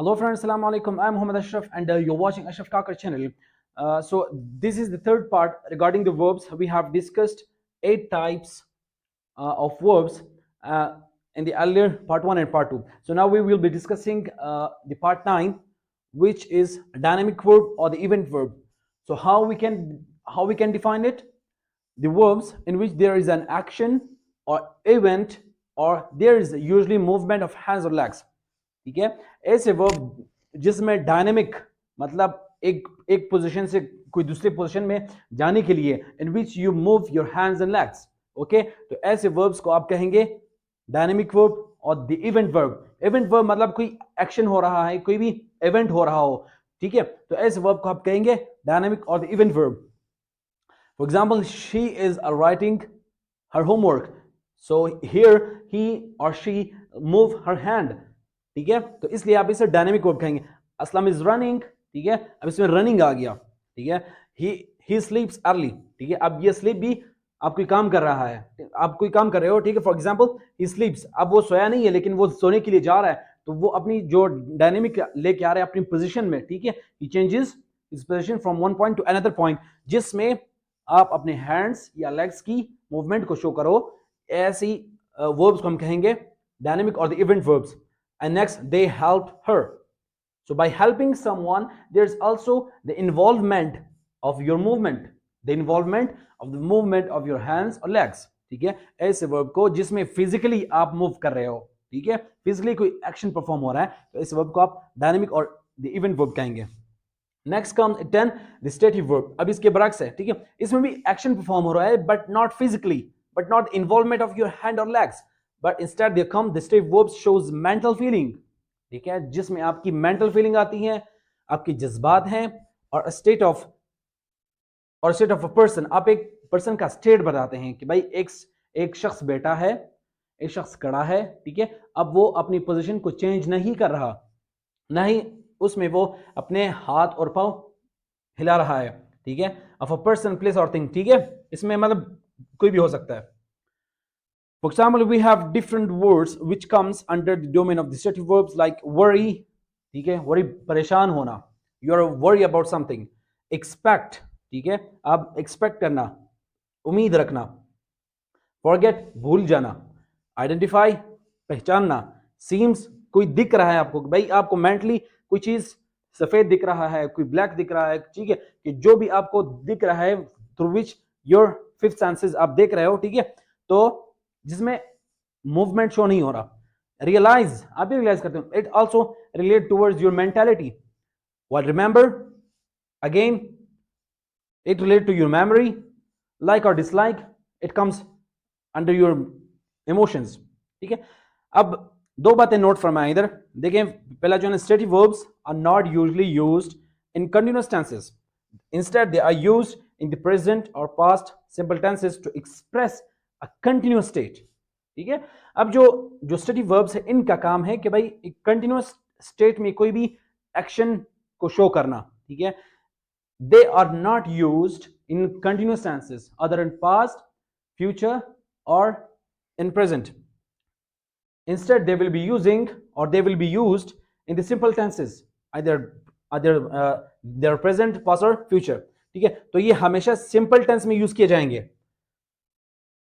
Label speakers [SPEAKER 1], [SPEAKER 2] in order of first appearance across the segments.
[SPEAKER 1] Hello friends, Assalamu alaikum. I'm Muhammad Ashraf and you're watching Ashraf Kakar channel. So this is the third part regarding the verbs. We have discussed 8 types of verbs uh, in the earlier part 1 and part 2. So now we will be discussing the part 9, which is a dynamic verb or the event verb. So how we can define it? The verbs in which there is an action or event or there is usually movement of hands or legs. ठीक है, ऐसे verb जिसमें dynamic मतलब एक position से कोई दूसरे position में जाने के लिए in which you move your hands and legs. Okay, तो ऐसे वर्ब्स को आप कहेंगे डायनेमिक वर्ब और the event verb. Event verb मतलब कोई एक्शन हो रहा है, कोई भी इवेंट हो रहा हो. ठीक है, तो ऐसे वर्ब को आप कहेंगे डायनेमिक और the event verb. For example, she is writing her homework. So here he or she move her hand. ठीक है, तो इसलिए आप इसे डायनेमिक वर्ब कहेंगे. Aslam is running. ठीक है, अब इसमें रनिंग आ गया. ठीक है, ही स्लीप्स अर्ली. ठीक है, अब ये स्लीप भी आप कोई काम कर रहा है, आप कोई काम कर रहे हो. ठीक है, फॉर एग्जांपल ही स्लीप्स, अब वो सोया नहीं है लेकिन वो सोने के लिए जा रहा है, तो वो अपनी जो डायनेमिक लेके आ रहा है अपनी पोजीशन में. ठीक है, he changes his position from one point to another point, जिसमें आप अपने हैंड्स या लेग्स की मूवमेंट को शो करो. ऐसी वर्ब्स को हम कहेंगे डायनेमिक और the event verbs. And next, they helped her. So by helping someone, there's also the involvement of your movement, the involvement of the movement of your hands or legs. ठीक है, ऐसे verb को जिसमें physically आप move कर रहे हो, ठीक है, फिजिकली कोई एक्शन परफॉर्म हो रहा है, तो इस वर्ब को आप डायनेमिक और द इवेंट वर्ब कहेंगे. Next comes 10 the stative verb. अब इसके बरक्स है. ठीक है, इसमें भी एक्शन परफॉर्म हो रहा है but not physically, but not involvement of your hand और legs, but instead they come the state verbs shows mental feeling. ठीक है, जिसमें आपकी मेंटल फीलिंग आती है, आपकी जज्बात हैं, और स्टेट ऑफ अ पर्सन. आप एक पर्सन का स्टेट बताते हैं कि भाई एक शख्स बैठा है, एक शख्स खड़ा है. ठीक है, अब वो अपनी पोजीशन को चेंज नहीं कर रहा, नहीं उसमें वो अपने हाथ और पांव हिला रहा है. ठीक है, ऑफ अ पर्सन, प्लेस और थिंग. ठीक है, इसमें मतलब कोई भी हो सकता है. For example, we have different words which comes under the domain of the stative verbs like worry. ठीक है, worry परेशान होना, you are worry about something. Expect, ठीक है, आप expect करना, उम्मीद रखना. Forget, भूल जाना. Identify, पहचानना. Seems, कोई दिख रहा है आपको, भाई आपको मेंटली कोई चीज सफेद दिख रहा है, कोई ब्लैक दिख रहा है. ठीक है, कि जो भी आपको दिख रहा है through which your fifth senses आप देख रहे हो. ठीक है, तो जिसमें मूवमेंट शो नहीं हो रहा. रियलाइज, आप भी रियलाइज करते हो. It also relate towards your mentality. What remember, again it relate to your memory. Like और dislike, it comes under your emotions. ठीक है, अब दो बातें नोट फरमाएं इधर देखें. पहला जो है stative verbs are not usually used in continuous tenses. Instead they are used in the present और past simple tenses to express a continuous state. ठीक है, अब जो स्टेटिव वर्ब्स है इनका काम है कि भाई एक कंटिन्यूअस स्टेट में कोई भी एक्शन को शो करना. ठीक है, they are not used in continuous tenses other in past, future और in present. Instead they will be using और they will be used in the simple tenses other their present, past और future. ठीक है, तो ये हमेशा simple tense में use किए जाएंगे.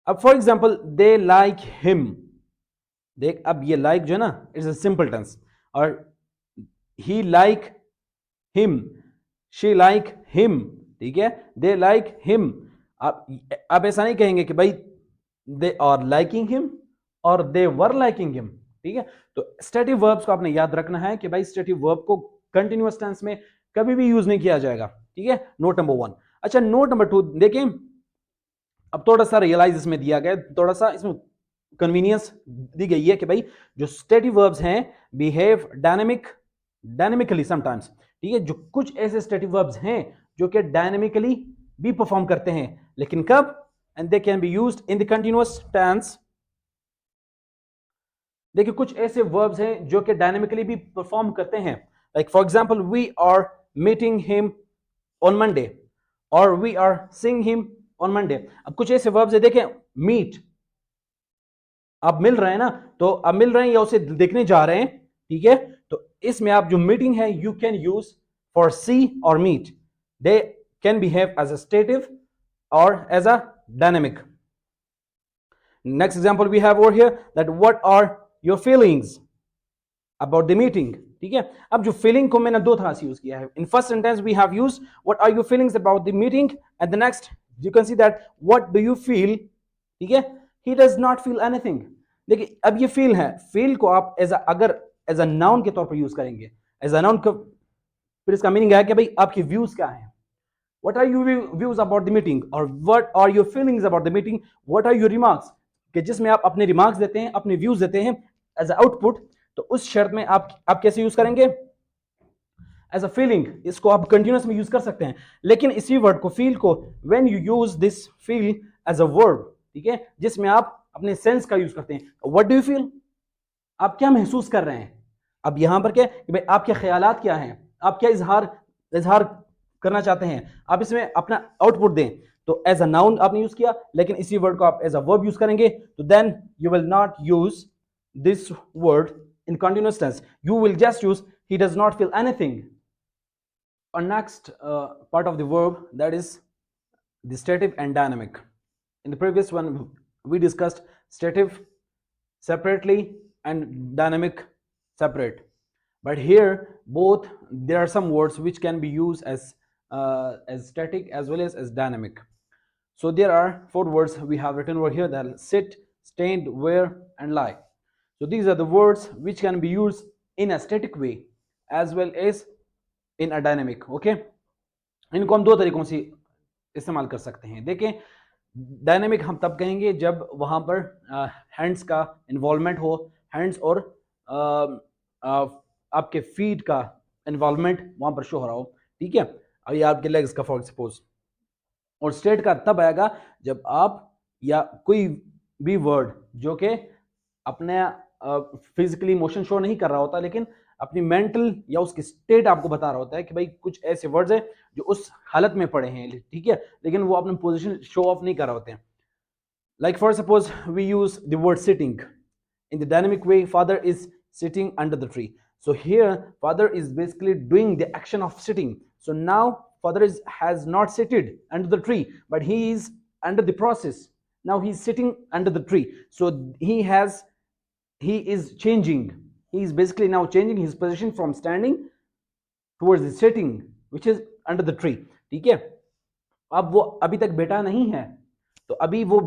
[SPEAKER 1] अब for example they like him. देख, अब ये लाइक जो है ना, इट्स अ सिंपल टेंस. और he like him, she like him. ठीक है, दे लाइक हिम. आप ऐसा नहीं कहेंगे कि भाई दे आर लाइकिंग हिम और दे वर लाइकिंग हिम. ठीक है, तो स्टेटिव वर्ब्स को आपने याद रखना है कि भाई स्टेटिव वर्ब को कंटिन्यूअस टेंस में कभी भी यूज नहीं किया जाएगा. ठीक है, नोट नंबर 1. अच्छा, नोट नंबर 2 देखें. अब थोड़ा सा रियलाइज इसमें दिया गया, थोड़ा सा इसमें कन्वीनियंस दी गई है कि भाई जो स्टेटिव वर्ब्स हैं बिहेव डायनेमिकली समटाइम्स. ठीक है, जो कुछ ऐसे स्टेटिव वर्ब्स हैं जो कि डायनेमिकली भी परफॉर्म करते हैं, लेकिन कब? And they can be used in the continuous tense. देखिए, कुछ ऐसे वर्ब्स हैं जो कि डायनेमिकली भी परफॉर्म करते हैं. Like for example, we are meeting him on Monday और we are seeing him on Monday. अब कुछ ऐसे वर्ब्स है, देखें, मीट, आप मिल रहे हैं ना, तो अब मिल रहे हैं या उसे देखने जा रहे हैं. ठीक है, तो इसमें आप जो मीटिंग है you can use for see और meet, they can behave as a stative और as a dynamic. Next example we have over here, that what are your feelings about the meeting. ठीक है, अब जो feeling को मैंने दो तरह से यूज किया है. In first sentence we have used what are your feelings about the meeting, and the next you can see that what do you feel. ठीक है, he does not feel anything. देखिए अब ये feel है, feel को आप अगर as a noun के तौर पर यूज करेंगे, एज अ नाउन, फिर इसका मीनिंग है कि भाई आपके व्यूज क्या हैं. What are your views about the meeting, or what are your feelings about the meeting, what are your remarks, कि जिसमें आप अपने रिमार्क्स देते हैं, अपने व्यूज देते हैं एज आउटपुट. तो उस शर्त में आप कैसे यूज करेंगे, एज अ फीलिंग. इसको आप कंटिन्यूस में यूज कर सकते हैं, लेकिन इसी वर्ड को, फील को, when you use this feel as a verb, ठीक है, जिसमें आप अपने सेंस का यूज करते हैं. व्हाट डू यू फील, आप क्या महसूस कर रहे हैं. अब यहां पर क्या कि भाई आपके ख्यालात क्या हैं, आप क्या इजहार करना चाहते हैं, आप इसमें अपना आउटपुट दें. तो एज अ नाउन आपने यूज किया, लेकिन इसी वर्ड को आप एज अ वर्ब यूज करेंगे, तो then you will not use this word in continuous tense. You will just use he does not feel anything. Our next part of the verb, that is the stative and dynamic. In the previous one we discussed stative separately and dynamic separate, but here both, there are some words which can be used as static as well as dynamic. So there are four words we have written over here, that sit, stand, wear and lie. So these are the words which can be used in a static way as well as in a dynamic. Okay, इनको हम दो तरीकों से इस्तेमाल कर सकते हैं. देखें, डायनेमिक हम तब कहेंगे जब वहां पर हैंड्स का इन्वॉल्वमेंट हो, हैंड्स और आपके फीट का इन्वॉल्वमेंट वहां पर शो हो रहा हो. ठीक है, अब ये आपके लेग्स का फॉर सपोज. और स्टेट का तब आएगा जब आप या कोई भी वर्ड जो कि अपने फिजिकली मोशन शो नहीं कर रहा होता, लेकिन अपनी मेंटल या उसकी स्टेट आपको बता रहा होता है कि भाई कुछ ऐसे वर्ड्स हैं जो उस हालत में पड़े हैं, ठीक है, लेकिन वो अपनी पोजीशन शो ऑफ नहीं कर रहे होते हैं. Like for suppose we use the word sitting in the dynamic way, father is sitting under the tree. So here father is basically doing the action of sitting. So now father has not seated under the tree, but he is under the process. Now he is sitting under the tree. So he is changing. He is basically now changing his position from standing towards the sitting, which is under the tree. ठीक है, अब वो अभी तक बैठा नहीं है, तो अभी वो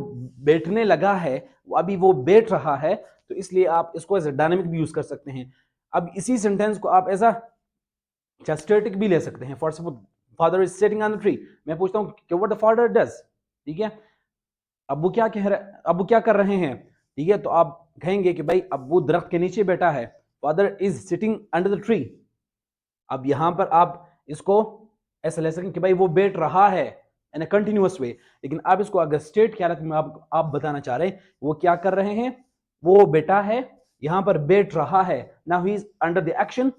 [SPEAKER 1] बैठने लगा है, अभी वो बैठ रहा है, तो इसलिए आप इसको एज ए डायनेमिक भी यूज कर सकते हैं. अब इसी सेंटेंस को आप एज अ स्टैटिक भी ले सकते हैं. For suppose father is sitting on the tree, मैं पूछता हूं कि व्हाट द फादर डज. ठीक है, अब वो क्या कह रहे, अब वो क्या कर रहे हैं. ठीक है, तो आप कहेंगे कि भाई अब वो दरख्त के नीचे बैठा है, father is sitting under the tree. अब यहां पर आप इसको ऐसा ले सकें कि भाई वो बैठ रहा है इन अ कंटिन्यूअस वे, लेकिन आप इसको अगर स्टेट की हालत में आप बताना चाह रहे हैं वो क्या कर रहे हैं, वो बैठा है, यहां पर बैठ रहा है, now he is under the action,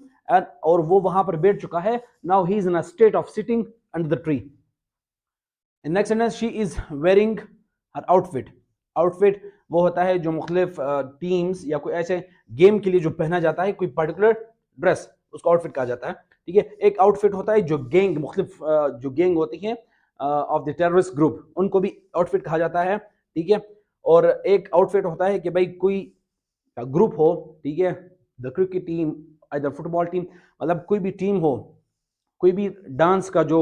[SPEAKER 1] और वो वहां पर बैठ चुका है, now he is in a state of sitting under the tree. In next sentence, she is wearing her outfit. Outfit वो होता है जो मुख्तलिफ टीम्स या कोई ऐसे गेम के लिए जो पहना जाता है, कोई पर्टिकुलर ड्रेस, उसको आउटफिट कहा जाता है. ठीक है, एक आउटफिट होता है जो गैंग, मुख्तलिफ जो गैंग होती है ऑफ द टेररिस्ट ग्रुप, उनको भी आउटफिट कहा जाता है. ठीक है, और एक आउटफिट होता है कि भाई कोई ग्रुप हो, ठीक है, द क्रिकेट टीम, इधर फुटबॉल टीम, मतलब कोई भी टीम हो, कोई भी डांस का जो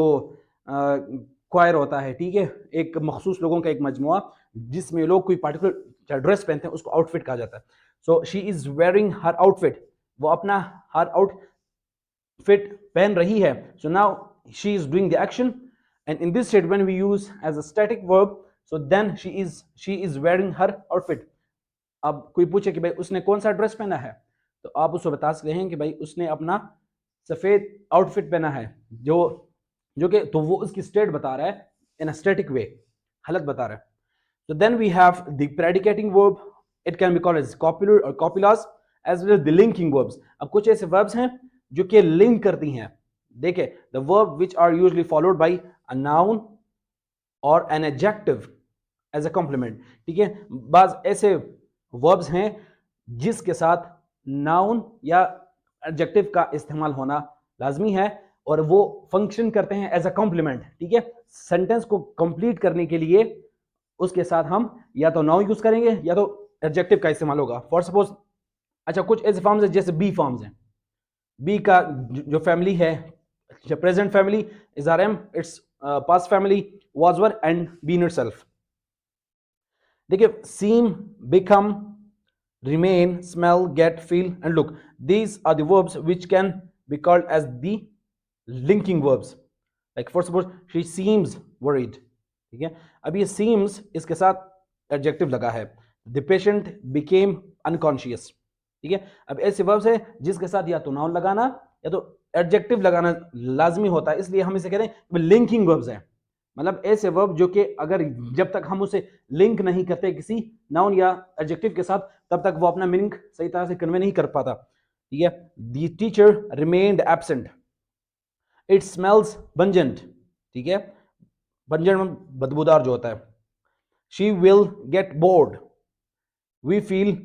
[SPEAKER 1] क्वायर होता है, ठीक है, एक मखसूस लोगों का एक मजमुआ जिसमें लोग कोई पार्टिकुलर ड्रेस पहनते हैं, उसको आउटफिट कहा जाता है. So she is wearing her outfit, वो अपना हर आउटफिट पहन रही है. So now she is doing the action, and in this state when we use as a static verb, so then she is wearing her outfit. अब कोई पूछे कि भाई उसने कौन सा ड्रेस पहना है, तो आप उसको बता सकते हैं कि भाई उसने अपना सफेद आउटफिट पहना है, जो कि तो वो उसकी स्टेट बता रहा है इन अ स्टैटिक वे, हालत बता रहा है. So then we have the predicating verb. It can be called as copular or copulas, as well as the linking verbs. अब कुछ ऐसे verbs हैं जो कि लिंक करती हैं. देखिए, the verb which are usually followed by a noun or an adjective as a complement. ठीक है, बाज ऐसे verbs हैं जिसके साथ noun या एडजेक्टिव का इस्तेमाल होना लाजमी है और वो फंक्शन करते हैं एज अ कॉम्प्लीमेंट, ठीक है। सेंटेंस को कंप्लीट करने के लिए उसके साथ हम या तो नाउन यूज करेंगे या तो एडजेक्टिव का इस्तेमाल होगा। फॉर सपोज, अच्छा कुछ ऐसे फॉर्म्स है जैसे बी फॉर्म्स हैं। बी का जो फैमिली है, present family is are am, it's past family was were and been itself. देखिए, seem, become, remain, smell, get, feel and look, these are the verbs which can be called as the linking verbs. Like for suppose she seems worried, ठीक है। अब ये seems इसके साथ adjective लगा है, the patient became unconscious, ठीक है। अब ऐसे verbs है जिसके साथ या तो noun लगाना या तो adjective लगाना लाजमी होता है, इसलिए हम इसे कह रहे हैं linking verbs है। मतलब ऐसे वर्ब जो कि अगर जब तक हम उसे लिंक नहीं करते किसी नाउन या एडजेक्टिव के साथ, तब तक वो अपना मीनिंग सही तरह से कन्वे नहीं कर पाता, ठीक है। The teacher remained absent, it smells pungent, ठीक है, बंजेंट बदबूदार जो होता है। She will get bored, we feel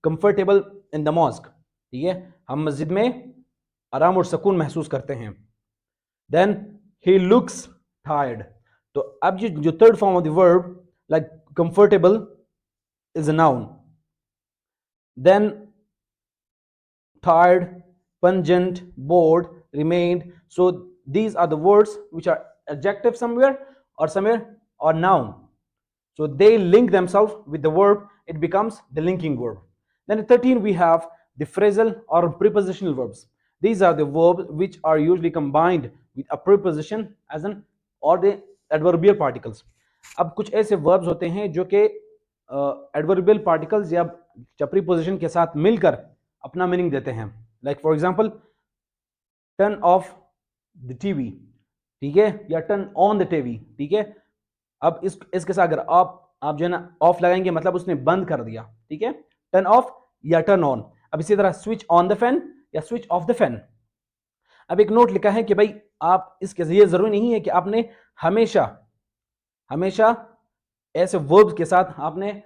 [SPEAKER 1] comfortable in the mosque, ठीक है, हम मस्जिद में आराम और सुकून महसूस करते हैं। देन ही लुक्स टायर्ड, तो अब जो third form of the verb like comfortable is a noun, then tired, pungent, bored, remained, so these are the words which are adjective somewhere or noun, so they link themselves with the verb, it becomes the linking verb. Then 13 we have the phrasal or prepositional verbs. These are the verbs which are usually combined with a preposition as an or the adverbial particles. अब कुछ ऐसे verbs होते हैं जो कि adverbial particles या preposition के साथ मिलकर अपना मीनिंग देते हैं। Like for example, turn off the TV, ठीक है, या टर्न ऑन द टीवी, ठीक है। अब इसके साथ अगर आप जो है ना ऑफ लगाएंगे मतलब उसने बंद कर दिया, ठीक है, टर्न ऑफ या टर्न ऑन। अब इसी तरह स्विच ऑन द फैन या स्विच ऑफ द फैन। अब एक नोट लिखा है कि भाई आप इसके ये जरूरी नहीं है कि आपने हमेशा हमेशा ऐसे वर्ब्स के साथ आपने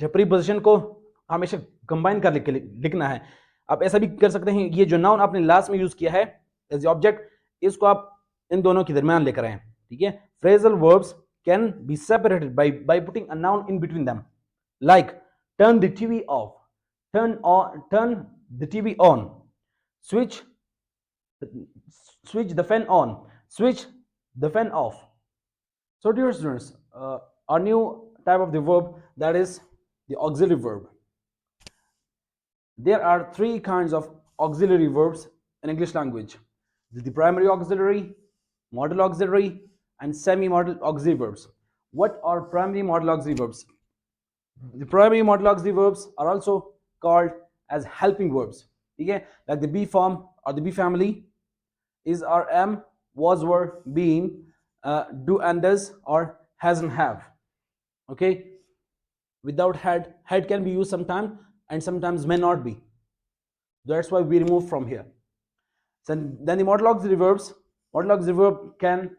[SPEAKER 1] प्रीपोजिशन को हमेशा कंबाइन कर लिखना है। आप ऐसा भी कर सकते हैं, ये जो नाउन आपने लास्ट में यूज किया है एज ऑब्जेक्ट, इसको आप इन दोनों के दरमियान लेकर आए, ठीक है। Phrasal verbs can be separated by putting a noun in between them, like turn the TV off, turn the TV on, switch the fan on, switch the fan of. So dear students, our new type of the verb, that is the auxiliary verb. There are three kinds of auxiliary verbs in English language: the primary auxiliary, modal auxiliary, and semi-modal auxiliary verbs. What are primary modal auxiliary verbs? The primary modal auxiliary verbs are also called as helping verbs. Okay, like the be form or the be family is, are, am, was, were, been, do and does, or has and have. Okay, without had can be used sometimes and sometimes may not be, that's why we remove from here. So then the modal auxiliary verbs, modal auxiliary verb can,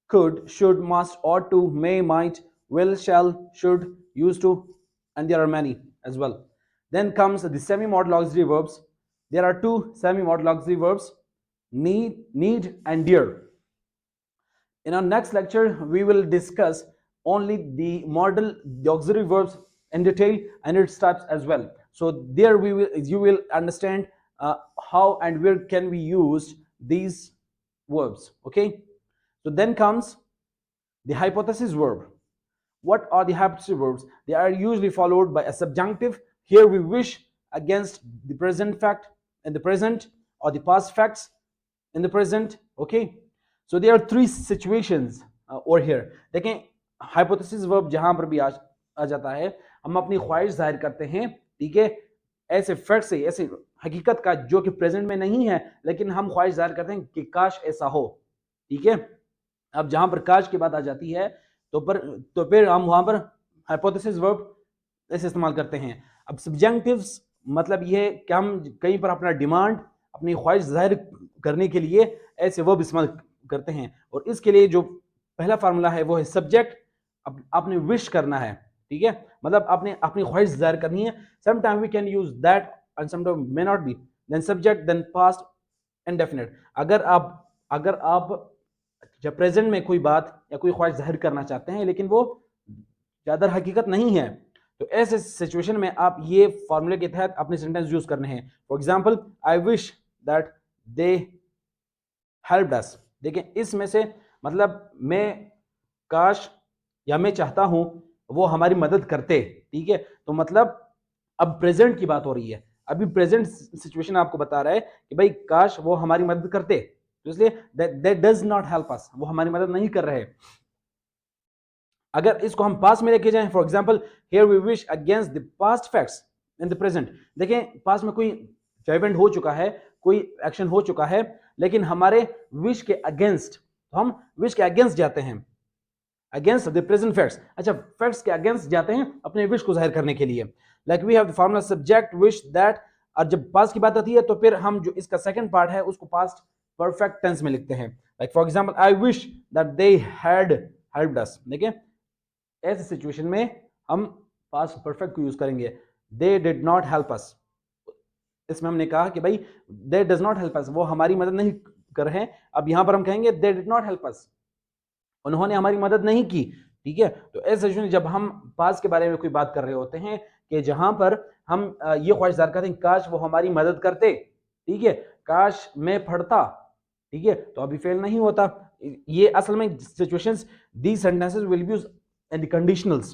[SPEAKER 1] could, should, must, ought to, may, might, will, shall, should, used to, and there are many as well. Then comes the semi modal auxiliary verbs. There are two semi modal auxiliary verbs: need and dear. In our next lecture, we will discuss only the auxiliary verbs in detail and its types as well. So there you will understand how and where can we use these verbs. Okay. So then comes the hypothesis verb. What are the hypothesis verbs? They are usually followed by a subjunctive. Here we wish against the present fact in the present, or the past facts in the present. Okay. So there are three situations over here. देखें, hypothesis verb जहां पर भी आ जाता है, हम अपनी ख्वाहिश जाहिर करते हैं, ठीक है, ऐसे फैक्ट से, ऐसे हकीकत का जो कि प्रेजेंट में नहीं है, लेकिन हम ख्वाहिश जाहिर करते हैं कि काश ऐसा हो, ठीक है। अब जहां पर काश की बात आ जाती है तो फिर हम वहां पर हाइपोथेसिस वर्ब ऐसे इस्तेमाल करते हैं। अब सब्जेक्टिव्स मतलब ये है कि हम कहीं पर अपना डिमांड, अपनी ख्वाहिश जाहिर करने के लिए ऐसे वर्ब इस्तेमाल करते हैं, और इसके लिए जो पहला फार्मूला है वो है सब्जेक्ट। आपने विश करना है, ठीक है, मतलब आपने अपनी ख्वाहिश जाहिर करनी है। Sometime we can use that and sometime may not be, then subject, then past indefinite. अगर आप जब प्रेजेंट में कोई बात या कोई ख्वाहिश जाहिर करना चाहते हैं लेकिन वो ज्यादा हकीकत नहीं है, तो ऐसे सिचुएशन में आप ये फॉर्मूले के तहत अपने सेंटेंस यूज करने हैं। For example, I wish that they helped अस। देखें, इसमें से मतलब मैं काश या मैं चाहता हूं वो हमारी मदद करते, ठीक है। तो मतलब अब प्रेजेंट की बात हो रही है, अभी प्रेजेंट सिचुएशन आपको बता रहा है कि भाई काश वो हमारी मदद करते, तो इसलिए that does not help us, वो हमारी मदद नहीं कर रहे। अगर इसको हम पास्ट में लेके जाएं, for example, here we wish against the past facts in the present. देखें, पास्ट में कोई इवेंट हो चुका है, कोई एक्शन हो चुका है, लेकिन हमारे विश के अगेंस्ट, तो हम विश के अगेंस्ट जाते हैं, अगेंस्ट द प्रेजेंट फैक्ट्स। अच्छा, फैक्ट्स के अगेंस्ट जाते हैं अपने विश को जाहिर करने के लिए। Like we have the formula subject wish that, और जब पास्ट की बात आती है तो फिर हम जो इसका सेकंड पार्ट है उसको पास्ट परफेक्ट टेंस में लिखते हैं। Like for example, I wish that they had helped अस। देखिए, ऐसे सिचुएशन में हम पास्ट परफेक्ट को यूज करेंगे, they did not help us. इसमें हमने कहा कि भाई दे डज नॉट हेल्प अस, वो हमारी मदद नहीं कर रहे हैं। अब यहां पर हम कहेंगे they did not help us, उन्होंने हमारी मदद नहीं की, ठीक है। तो ऐसे सिचुएशन जब हम पास्ट के बारे में कोई बात कर रहे होते हैं कि जहां पर हम ये ख्वाहिश जाहिर करते हैं काश वो हमारी मदद करते, ठीक है, काश मैं पढ़ता, ठीक है, तो अभी फेल नहीं होता। ये असल में situations, these sentences will be used in the conditionals.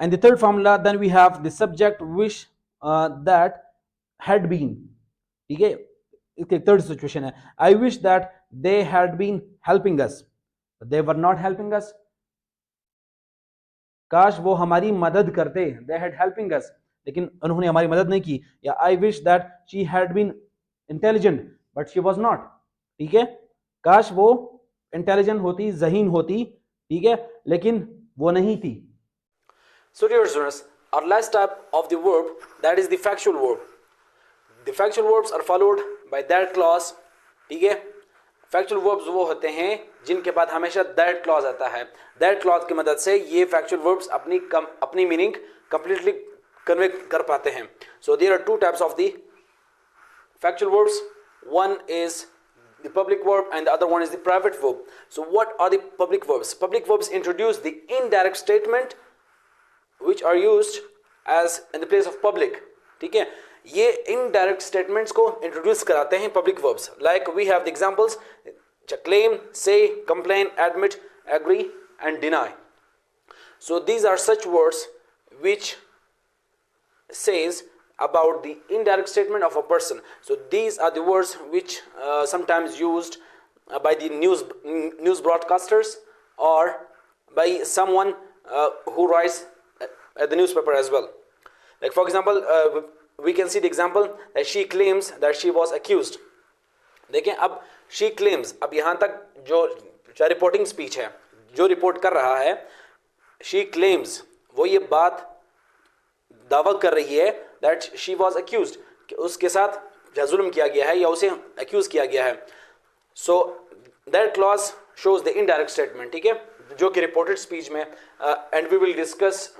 [SPEAKER 1] And the third formula, then we have the subject wish that had been, ठीक है। इसके थर्ड सिचुएशन है, I wish that they had been helping us, but they were not helping us। काश वो हमारी मदद करते, they had helping us, लेकिन उन्होंने हमारी मदद नहीं की। या I wish that she had been intelligent but she was not, ठीक है, काश वो इंटेलिजेंट होती, ज़हीन होती, ठीक है, लेकिन वो नहीं थी। So dear students, our last type of the verb, that is the factual verb. The factual verbs are followed by that clause, ठीक है। factual verbs वो होते हैं जिनके बाद हमेशा that clause आता है। that clause की मदद से ये factual verbs अपनी मीनिंग completely कन्वे कर पाते हैं। So there are two types of the factual verbs. One is the public verb and the other one is the private verb. So what are the public verbs? Public verbs introduce the indirect statement which are used as in the place of public, ठीक है। ये indirect statements को introduce कराते हैं public verbs. Like we have the examples: claim, say, complain, admit, agree and deny. So these are such words which says about the indirect statement of a person. So these are the words which sometimes used by the news broadcasters or by someone who writes at the newspaper as well. Like for example, we can see the example that she claims that she was accused. देखें, अब she claims, अब यहाँ तक जो reporting speech है, जो report कर रहा है, she claims, वो ये बात दावा कर रही है that she was accused, कि उसके साथ जुल्म किया गया है या उसे accuse किया गया है। So that clause shows the indirect statement, ठीक है, जो कि reported speech में and we will discuss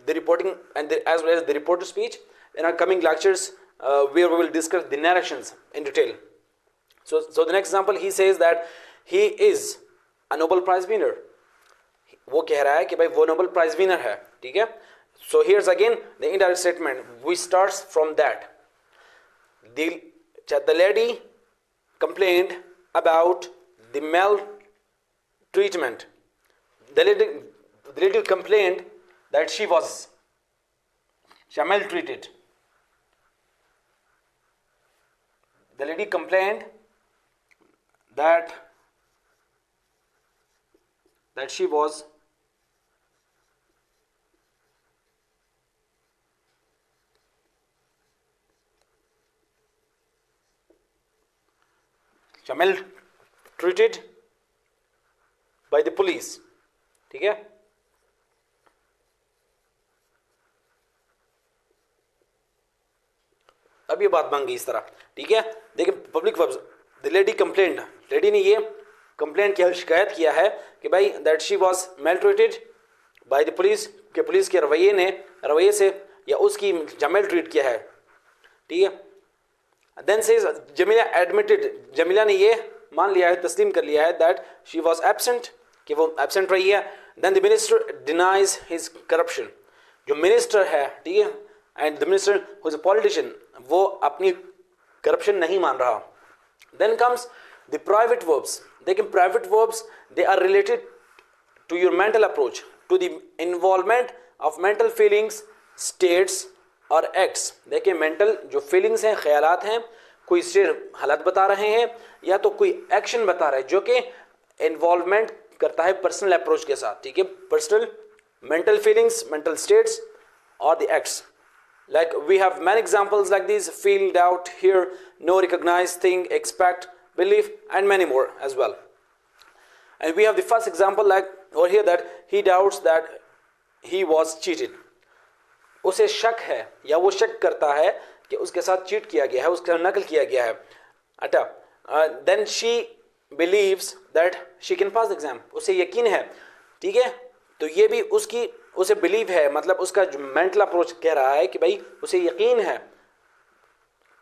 [SPEAKER 1] the reporting and as well as the reported speech in our coming lectures where we will discuss the narrations in detail. So the next example, he says that he is a Nobel Prize winner. वो कह रहा है कि भाई वो Nobel Prize winner है, ठीक है। So here's again the indirect statement which starts from that. The lady complained about the maltreatment. The lady complained that she was maltreated. The lady complained that she was maltreated by the police, ठीक है। अब ये बात बन गई इस तरह, ठीक है। देखिए public verbs, the lady complaint, lady ने ये कंप्लेंट किया, शिकायत किया है कि भाई that she was maltreated by the police, के पुलिस के रवैये से या उसकी जमेल ट्रीट किया है, ठीक है। Then says Jamila admitted, Jamila ने ये मान लिया है, तस्लीम कर लिया है दैट शी वाज एब्सेंट, कि वो एब्सेंट रही है। Then the minister denies his corruption, जो मिनिस्टर है, ठीक है, and the minister who is a politician, वो अपनी करप्शन नहीं मान रहा। Then comes the private verbs. देखिए private verbs they are related to your mental approach, to the involvement of mental feelings, states और acts। देखिए मेंटल जो feelings हैं, ख्यालात हैं, कोई स्टेट हालत बता रहे हैं या तो कोई एक्शन बता रहे हैं जो कि इन्वॉल्वमेंट करता है पर्सनल अप्रोच के साथ, ठीक है। Personal mental feelings, mental states or the acts, like we have many examples like these: feel, doubt, hear, know, recognize, think, expect, believe and many more as well. And we have the first example like over here that he doubts that he was cheated. उसे शक है या वो शक करता है कि उसके साथ चीट किया गया है, उसके साथ नकल किया गया है। अच्छा, then she believes that she can pass the exam, उसे यकीन है, ठीक है। तो ये भी उसकी उसे बिलीव है, मतलब उसका जो मेंटल अप्रोच कह रहा है कि भाई उसे यकीन है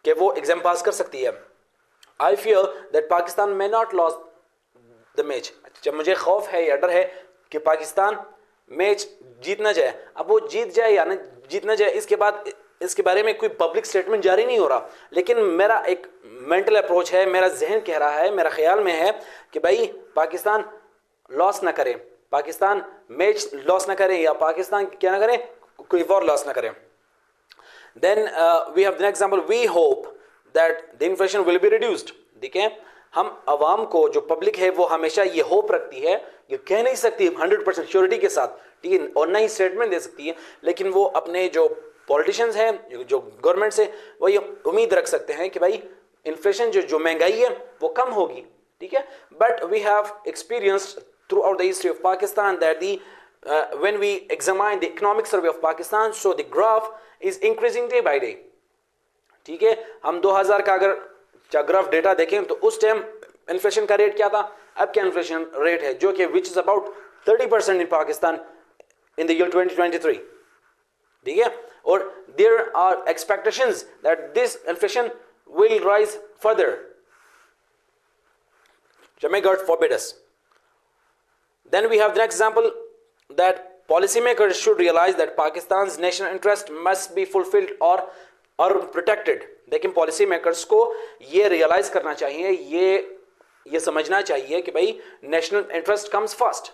[SPEAKER 1] कि वो एग्जाम पास कर सकती है। I fear that Pakistan may not lose the match, जब मुझे खौफ है या डर है कि पाकिस्तान मैच जीत ना जाए। अब वो जीत जाए या ना जीत ना जाए, इसके बाद इसके बारे में कोई पब्लिक स्टेटमेंट जारी नहीं हो रहा, लेकिन मेरा एक मेंटल अप्रोच है, मेरा जहन कह रहा है, मेरा ख्याल में है कि भाई पाकिस्तान लॉस ना करे, पाकिस्तान मैच लॉस ना करे, या पाकिस्तान क्या ना करे, कोई और लॉस ना करे। Then we have the next example, we hope that the inflation will be reduced. देखिए हम अवाम को, जो पब्लिक है, वो हमेशा ये होप रखती है, ये कह नहीं सकती 100% श्योरिटी के साथ, ठीक है, और ना ही स्टेटमेंट दे सकती है, लेकिन वो अपने जो पॉलिटिशियंस हैं, जो गवर्नमेंट से, वो ये उम्मीद रख सकते हैं कि भाई इन्फ्लेशन जो महंगाई है वो कम होगी, ठीक है। But we have experienced throughout the history of Pakistan that the when we examine the economic survey of Pakistan, so the graph is increasing day by day, ठीक है। हम 2000 का अगर ग्राफ डेटा देखें तो उस टाइम इन्फ्लेशन का rate क्या था, अब क्या इन्फ्लेशन रेट है, जो कि which is about 30% in Pakistan in the year 2023, ठीक है। और there are expectations that this inflation will rise further, may God forbid us. Then we have the next example that policymakers should realize that Pakistan's national interest must be fulfilled or protected. लेकिन policy makers को ये realise करना चाहिए, ये समझना चाहिए कि भाई नेशनल इंटरेस्ट कम्स फर्स्ट।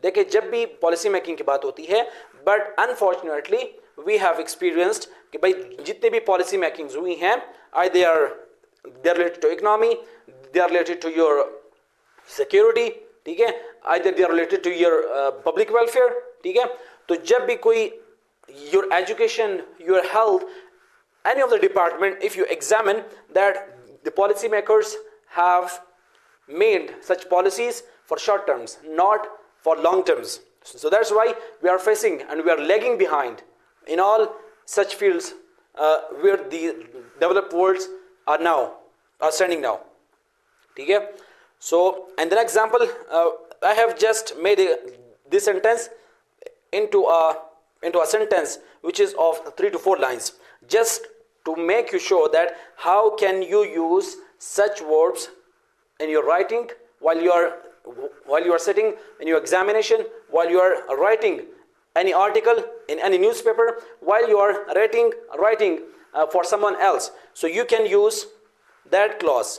[SPEAKER 1] देखिए जब भी पॉलिसी मेकिंग की बात होती है, but unfortunately we have experienced कि भाई जितने भी पॉलिसी मेकिंग्स हुई हैं, I they are related to economy, they are related to your security, ठीक है, I they are related to your public welfare, ठीक है। तो जब भी कोई your education, your health, any of the department, if you examine that the policy makers have made such policies for short terms, not for long terms, so that's why we are facing and we are lagging behind in all such fields where the developed worlds are standing now, ठीक है। So and the example I have just made this sentence into a sentence which is of 3 to 4 lines, just to make you sure that how can you use such verbs in your writing while you are sitting in your examination, while you are writing any article in any newspaper, while you are writing for someone else. So you can use that clause,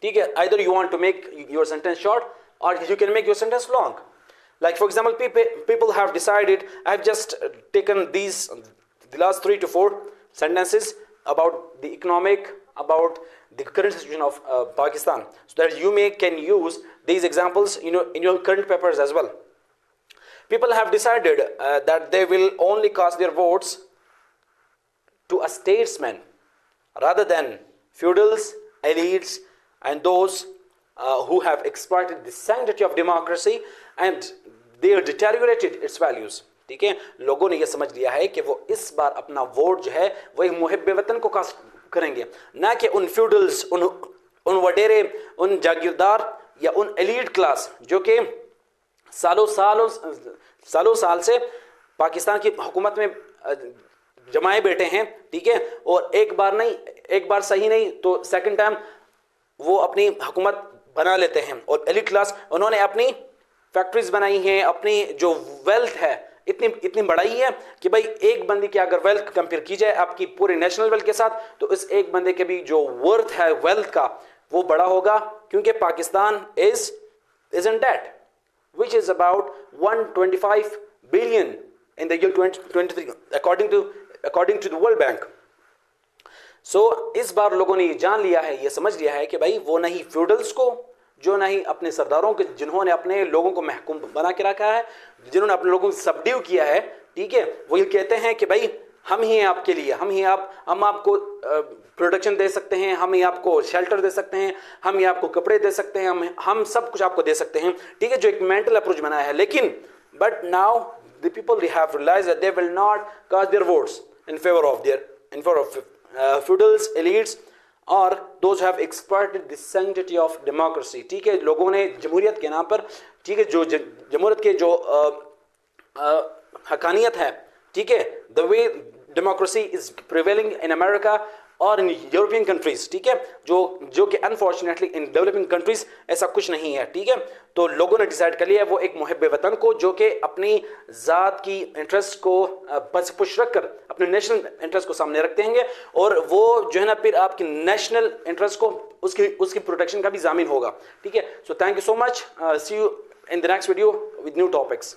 [SPEAKER 1] ठीक है। Either you want to make your sentence short or you can make your sentence long. Like for example, people have decided, I have just taken the last 3 to 4 sentences about the economic, about the current situation of Pakistan, so that you can use these examples in your current papers as well. People have decided that they will only cast their votes to a statesman rather than feudals, elites and those who have exploited the sanctity of democracy and they have deteriorated its values, ठीक है। लोगों ने यह समझ लिया है कि वो इस बार अपना वोट जो है वो एक मुहिब्बे वतन को कास्ट करेंगे, ना कि उन फ्यूडल्स, उन वडेरे, उन जागीरदार या उन एलीट क्लास जो कि सालों साल से पाकिस्तान की हुकूमत में जमाए बैठे हैं, ठीक है, और एक बार नहीं, एक बार सही नहीं तो सेकंड टाइम वो अपनी हुकूमत बना लेते हैं। और एलिट क्लास, उन्होंने अपनी फैक्ट्रीज बनाई हैं, अपनी जो वेल्थ है इतनी इतनी बढ़ाई है कि भाई एक बंदे की अगर वेल्थ कंपेयर की जाए आपकी पूरे नेशनल वेल्थ के साथ, तो इस एक बंदे के भी जो वर्थ है वेल्थ का वो बड़ा होगा, क्योंकि Pakistan is in debt which is about 125 billion in the year 2023 according to the World Bank. So इस बार लोगों ने ये जान लिया है, ये समझ लिया है कि भाई वो नहीं फ्यूडल्स को, जो नहीं अपने सरदारों के, जिन्होंने अपने लोगों को महकूम बना के रखा है, जिन्होंने अपने लोगों को सबड्यू किया है, ठीक है, वो ये कहते हैं कि भाई हम ही हैं आपके लिए, हम आपको प्रोटेक्शन दे सकते हैं, हम ही आपको शेल्टर दे सकते हैं, हम ही आपको कपड़े दे सकते हैं, हम सब कुछ आपको दे सकते हैं, ठीक है, जो एक मेंटल अप्रोच बनाया है। लेकिन but now the people they have realized that they will not cast their votes in favour of feudals, elites और those who have exploited the sanctity of democracy, ठीक है, लोगों ने जमहूरियत के नाम पर, ठीक है, जो जमहूरियत के जो हकानियत है, ठीक है, the way democracy is prevailing in America और इन यूरोपियन कंट्रीज, ठीक है, जो कि अनफॉर्चुनेटली इन डेवलपिंग कंट्रीज ऐसा कुछ नहीं है, ठीक है। तो लोगों ने डिसाइड कर लिया है वो एक मुहिब वतन को, जो कि अपनी ज़ात की इंटरेस्ट को बस पुश रख कर अपने नेशनल इंटरेस्ट को सामने रखते हैं, और वो जो है ना फिर आपकी नेशनल इंटरेस्ट को उसकी प्रोटेक्शन का भी जामिन होगा, ठीक है। So thank you so much, see you in the next video with new topics.